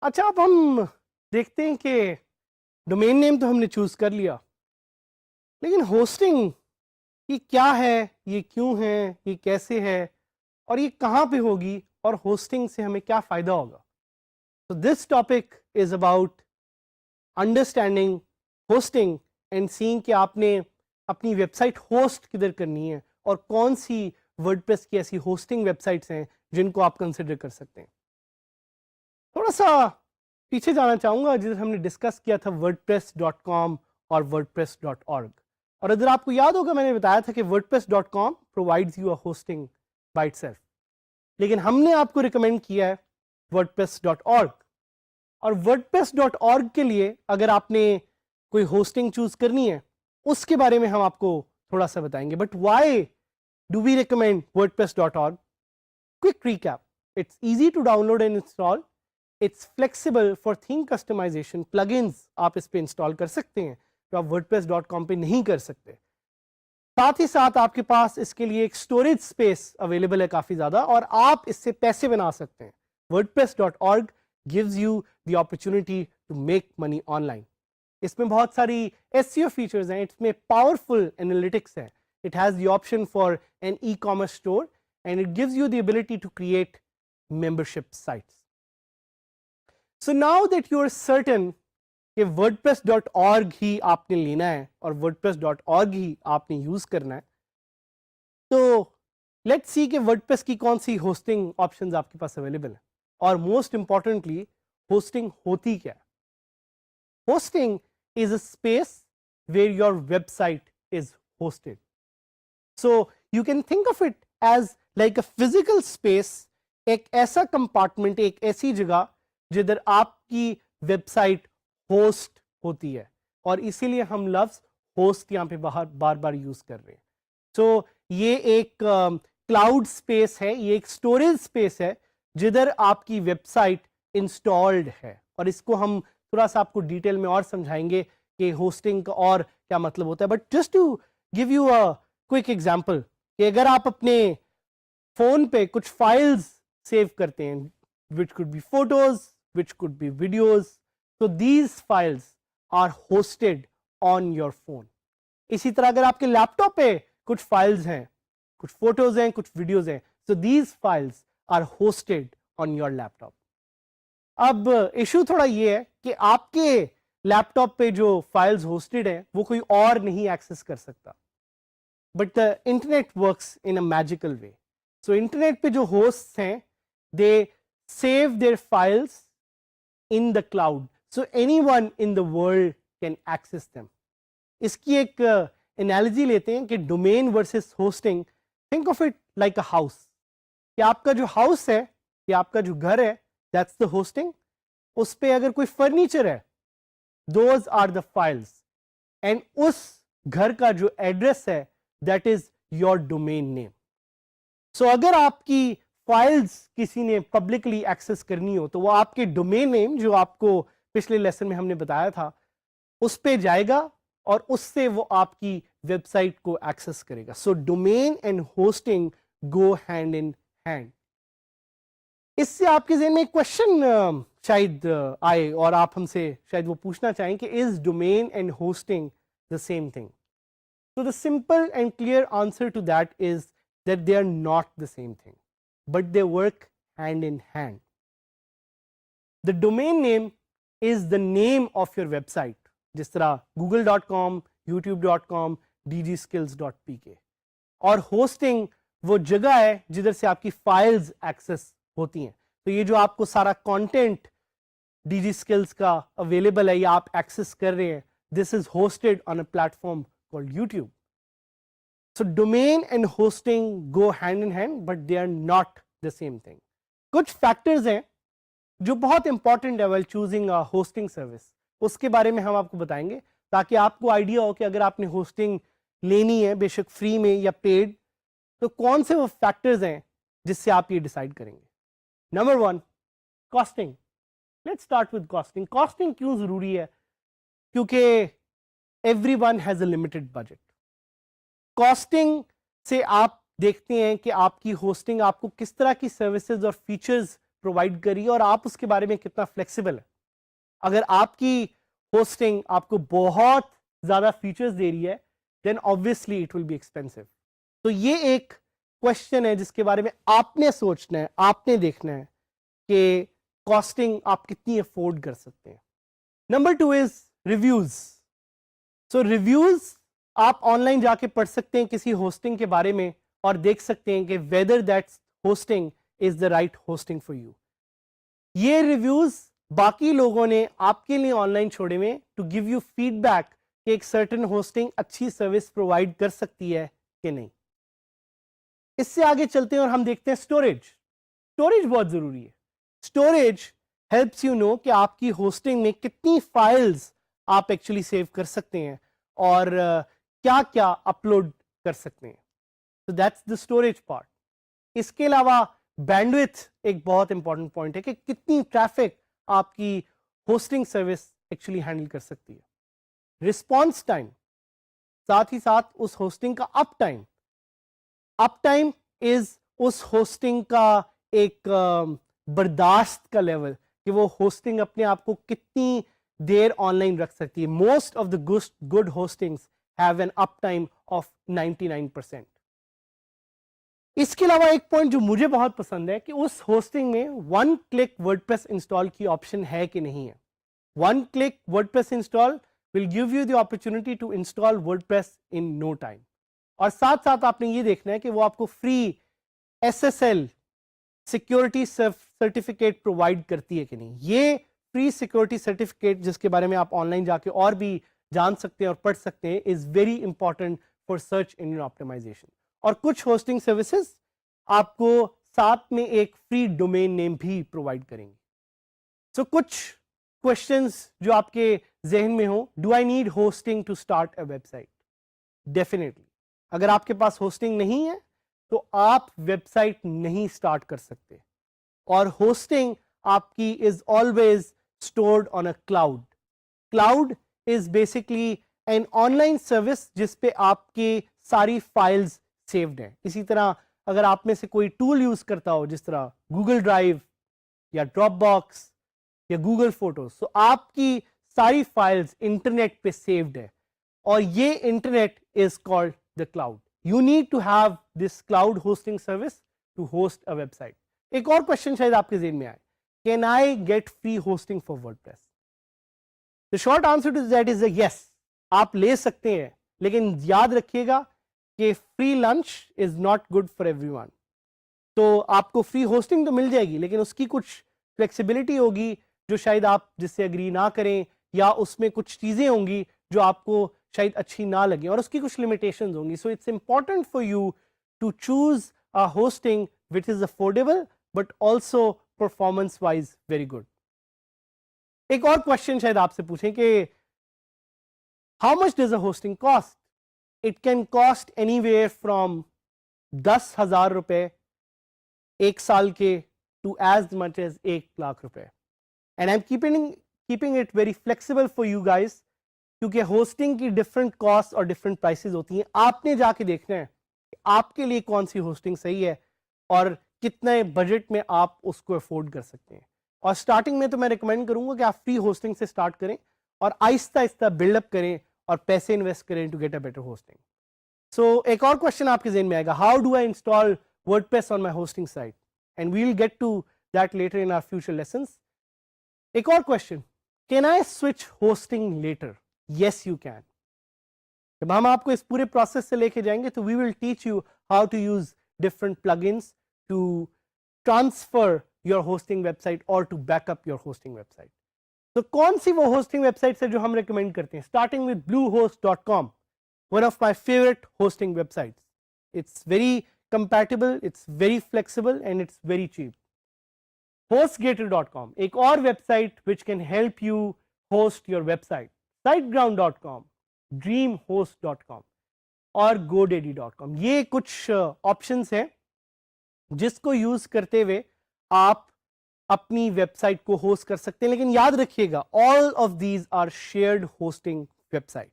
अच्छा, अब हम देखते हैं कि डोमेन नेम तो हमने चूज कर लिया, लेकिन होस्टिंग ये क्या है, ये क्यों है, ये कैसे है और ये कहाँ पे होगी और होस्टिंग से हमें क्या फायदा होगा। तो this topic is about understanding hosting and seeing कि आपने अपनी वेबसाइट होस्ट किधर करनी है और कौन सी वर्डप्रेस की ऐसी होस्टिंग वेबसाइट्स हैं जिनको आप कंसिडर कर सकते हैं। थोड़ा सा पीछे जाना चाहूँगा जिधर हमने डिस्कस किया था wordpress.com और wordpress.org। और अगर आपको याद होगा मैंने बताया था कि wordpress.com provides you a hosting by itself, लेकिन हमने आपको रिकमेंड किया है wordpress.org। और wordpress.org के लिए अगर आपने कोई होस्टिंग चूज करनी है उसके बारे में हम आपको थोड़ा सा बताएंगे। But why do we recommend wordpress.org? Quick recap, it's easy to download and install, it's flexible for theme customization, plugins आप इस पे इंस्टॉल कर सकते हैं जो आप wordpress.com पे नहीं कर सकते। साथ ही साथ आपके पास इसके लिए एक स्टोरेज स्पेस अवेलेबल है काफी ज्यादा और आप इससे पैसे बना सकते हैं। wordpress.org gives you the opportunity to make money online। इसमें बहुत सारी SEO फीचर्स हैं, इसमें पावरफुल एनालिटिक्स है, it has the option for an e-commerce store and it gives you the ability to create membership sites। So now that you are certain कि wordpress.org ही आपने लेना है और wordpress.org ही आपने यूज करना है, तो लेट्स सी कि वर्डप्रेस की कौन सी होस्टिंग ऑप्शंस आपके पास अवेलेबल है और मोस्ट इंपॉर्टेंटली होस्टिंग होती क्या है। Hosting is a space where your website is hosted. So you can think of it as like a physical space, एक ऐसा कंपार्टमेंट, एक ऐसी जगह जिधर आपकी वेबसाइट होस्ट होती है और इसीलिए हम लफ्ज होस्ट यहाँ पे बार बार यूज कर रहे हैं। सो ये एक क्लाउड स्पेस है, ये एक स्टोरेज स्पेस है जिधर आपकी वेबसाइट इंस्टॉल्ड है और इसको हम थोड़ा सा आपको डिटेल में और समझाएंगे कि होस्टिंग का और क्या मतलब होता है। But just to give you a quick example कि अगर आप अपने फोन पे कुछ फाइल्स सेव करते हैं, which could be photos, which could be videos, so these files are hosted on your phone। इसी तरह अगर आपके लैपटॉप पे कुछ फाइल्स हैं, कुछ फोटोज हैं, कुछ वीडियोज हैं, so these files are hosted on your laptop। अब इशू थोड़ा ये है कि आपके लैपटॉप पे जो फाइल्स होस्टेड हैं वो कोई और नहीं एक्सेस कर सकता, but the internet works in a magical way. So internet पे जो होस्ट्स हैं they save their files in the cloud, so anyone in the world can access them। इसकी एक एनालॉजी लेते हैं कि domain versus hosting, think of it like a house, कि आपका जो हाउस है या आपका जो घर है दैट्स द होस्टिंग। उस पे अगर कोई फर्नीचर है those are the files and उस घर का जो एड्रेस है that is your domain name. So अगर आपकी फाइल्स किसी ने पब्लिकली एक्सेस करनी हो तो वो आपके डोमेन नेम जो आपको पिछले लेसन में हमने बताया था उस पे जाएगा और उससे वो आपकी वेबसाइट को एक्सेस करेगा। So domain and hosting go hand in hand. इससे आपके ज़हन में एक क्वेश्चन शायद आए और आप हमसे शायद वो पूछना चाहें कि is domain and hosting the same thing? So the simple and clear answer to that is that they are not the same thing, but they work hand in hand. The domain name is the name of your website, जिस तरह google.com, youtube.com, dgskills.pk, और hosting वो जगह है जिधर से आपकी files access होती हैं। तो ये जो आपको सारा कंटेंट DG Skills का अवेलेबल है या आप एक्सेस कर रहे हैं, this is hosted on a platform called YouTube. So domain and hosting go hand in hand, but they are not the same thing. कुछ फैक्टर्स हैं जो बहुत इंपॉर्टेंट है while choosing a hosting service, उसके बारे में हम आपको बताएंगे ताकि आपको आइडिया हो कि अगर आपने होस्टिंग लेनी है, बेशक फ्री में या पेड, तो कौन से वो फैक्टर्स हैं जिससे आप ये डिसाइड करेंगे? Number 1, costing. Let's start with costing. Costing क्यों जरूरी है? क्योंकि everyone has a limited budget. Costing से आप देखते हैं कि आपकी होस्टिंग आपको किस तरह की सर्विसेज और फीचर्स प्रोवाइड करी और आप उसके बारे में कितना फ्लेक्सिबल है। अगर आपकी होस्टिंग आपको बहुत ज्यादा फीचर्स दे रही है, then obviously it will be expensive. तो ये एक क्वेश्चन है जिसके बारे में आपने सोचना है, आपने देखना है कि कॉस्टिंग आप कितनी अफोर्ड कर सकते हैं। Number 2 is reviews. So reviews आप ऑनलाइन जाके पढ़ सकते हैं किसी होस्टिंग के बारे में और देख सकते हैं कि whether that hosting is the right hosting for you. ये रिव्यूज बाकी लोगों ने आपके लिए ऑनलाइन छोड़े हुए टू गिव यू फीडबैक कि एक सर्टेन होस्टिंग अच्छी सर्विस प्रोवाइड कर सकती है कि नहीं। इससे आगे चलते हैं और हम देखते हैं स्टोरेज। स्टोरेज बहुत जरूरी है। स्टोरेज हेल्प्स यू नो कि आपकी होस्टिंग में कितनी फाइल्स आप एक्चुअली सेव कर सकते हैं और क्या क्या अपलोड कर सकते हैं। तो दैट्स द स्टोरेज पार्ट। इसके अलावा बैंडविड्थ एक बहुत इंपॉर्टेंट पॉइंट है कि कितनी ट्रैफिक आपकी होस्टिंग सर्विस एक्चुअली हैंडल कर सकती है। रिस्पॉन्स टाइम, साथ ही साथ उस होस्टिंग का up time. Up time is उस होस्टिंग का एक बर्दाश्त का लेवल कि वो होस्टिंग अपने आप को कितनी देर ऑनलाइन रख सकती है। Most of the good hostings have an up time of 99%। इसके अलावा एक पॉइंट जो मुझे बहुत पसंद है कि उस होस्टिंग में वन क्लिक वर्डप्रेस इंस्टॉल की ऑप्शन है कि नहीं है। One click WordPress install will give you the opportunity to install WordPress in no time. और साथ साथ आपने ये देखना है कि वो आपको free SSL security certificate provide करती है कि नहीं। ये फ्री सिक्योरिटी सर्टिफिकेट जिसके बारे में आप ऑनलाइन जाके और भी जान सकते हैं और पढ़ सकते हैं, is very important for search engine optimization. और कुछ होस्टिंग सर्विसेज आपको साथ में एक फ्री डोमेन नेम भी प्रोवाइड करेंगे। सो कुछ क्वेश्चंस जो आपके जहन में हो, do I need hosting to start a website? Definitely. अगर आपके पास होस्टिंग नहीं है तो आप वेबसाइट नहीं स्टार्ट कर सकते। और होस्टिंग आपकी is always stored on a cloud. Cloud is basically an online service जिस पे आपकी सारी फाइल्स सेव्ड हैं। इसी तरह अगर आप में से कोई टूल यूज करता हो जिस तरह गूगल ड्राइव या ड्रॉपबॉक्स या गूगल फोटोज, तो आपकी सारी फाइल्स इंटरनेट पे सेव्ड है और ये internet is called the cloud. You need to have this cloud hosting service to host a website. एक और क्वेश्चन शायद आपके जेहन में आए, can I get free hosting for WordPress? The short answer to that is yes, आप ले सकते हैं, लेकिन याद रखिएगा कि free lunch is not good for everyone. तो आपको फ्री होस्टिंग तो मिल जाएगी, लेकिन उसकी कुछ फ्लेक्सिबिलिटी होगी जो शायद आप जिससे अग्री ना करें, या उसमें कुछ चीजें होंगी जो आपको शायद अच्छी ना लगे और उसकी कुछ लिमिटेशंस होंगी। So it's important for you to choose a hosting which is affordable but also performance wise very good. एक और क्वेश्चन शायद आपसे पूछें कि how much does a hosting cost? It can cost anywhere from 10,000 रुपए एक साल के टू एज मच एज 1,00,000 रुपए। And I am keeping it very flexible for you guys, क्योंकि होस्टिंग की डिफरेंट कॉस्ट और डिफरेंट प्राइसेस होती हैं। आपने जाके देखना है कि आपके लिए कौन सी होस्टिंग सही है और कितने बजट में आप उसको अफोर्ड कर सकते हैं। और स्टार्टिंग में तो मैं रिकमेंड करूंगा कि आप फ्री होस्टिंग से स्टार्ट करें और आहिस्ता आहिस्ता बिल्डअप करें और पैसे इन्वेस्ट करें to get a better hosting. So एक और क्वेश्चन आपके जेहन में आएगा, how do I install WordPress on my hosting site? And we will get to that later in our future lessons. एक और question, can I switch hosting later? Yes you can. जब हम आपको इस पूरे प्रोसेस से लेके जाएंगे तो we will teach you how to use different plugins to transfer your hosting website और to backup your hosting website. तो कौन सी वो होस्टिंग वेबसाइट है जो हम रेकमेंड करते हैं? Starting with bluehost.com, one of my favorite hosting websites. It's very compatible, it's very flexible, and it's very cheap. hostgator.com, एक और website which can help you host your website. siteground.com, dreamhost.com. और godaddy.com। ये कुछ options हैं जिसको use करते हुए आप अपनी वेबसाइट को होस्ट कर सकते हैं। लेकिन याद रखिएगा, all of these are shared hosting website.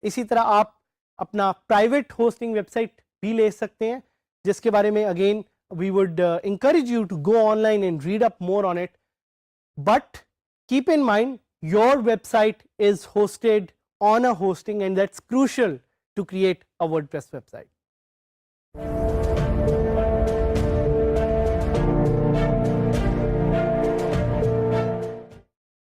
इसी तरह आप अपना प्राइवेट होस्टिंग वेबसाइट भी ले सकते हैं, जिसके बारे में again we would encourage you to go online and read up more on it, but keep in mind your website is hosted on a hosting, and that's crucial to create a WordPress website.